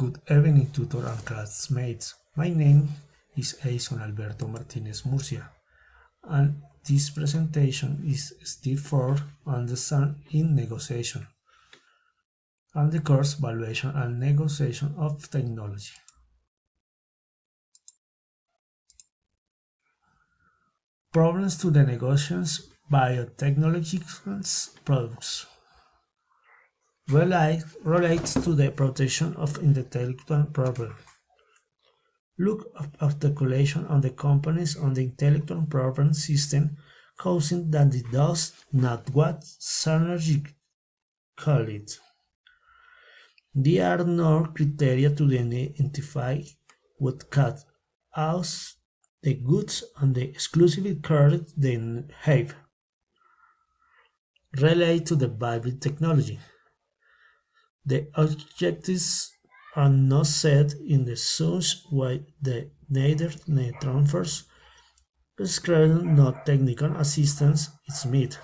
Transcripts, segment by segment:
Good evening, tutor and classmates. My name is Aison Alberto Martinez Murcia, and this presentation is Step 4 Understand in Negotiation and the course Valuation and Negotiation of Technology. Problems to the negotiations biotechnological products relates to the protection of intellectual property. Look at articulation on the companies on the intellectual property system causing that it does not what synergy call it. There are no criteria to identify what cut out the goods and the exclusive credit they have relate to the Bible technology. The objectives are not set in the such way that neither the transfers prescribed nor technical assistance is made.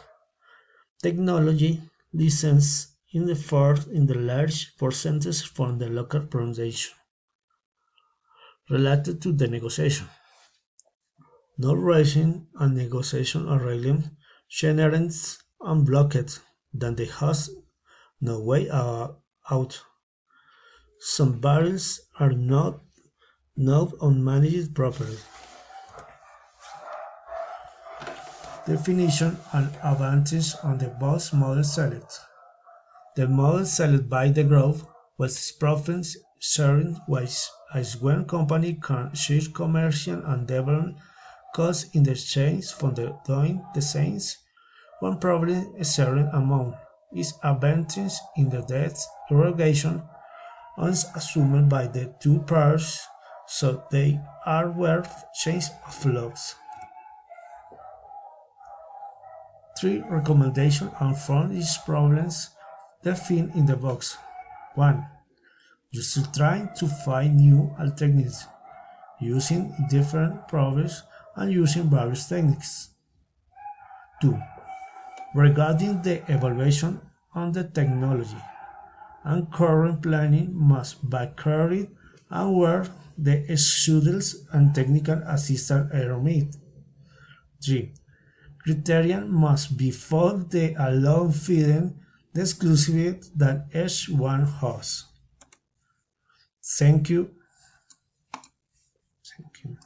Technology license in the fourth in the large percentage from the local pronunciation related to the negotiation. No raising and negotiation are really generates unblocked, then the host no way out. Some barrels are not unmanaged properly. Definition and advantage on the boss model select. The model selected by the group was profit sharing wise as one company can share commercial and development costs in exchange for doing the same. One problem sharing amount is advantage in the debt irrigation is assumed by the two parties, so they are worth change of laws. Three recommendations and from these problems defined in the box. 1. You should try to find new alternatives using different problems and using various techniques. 2. Regarding the evaluation on the technology and current planning must be carried and where the students and technical assistants are made. 3. Criteria must be for the alone feeding the exclusivity that each one has. Thank you. Thank you.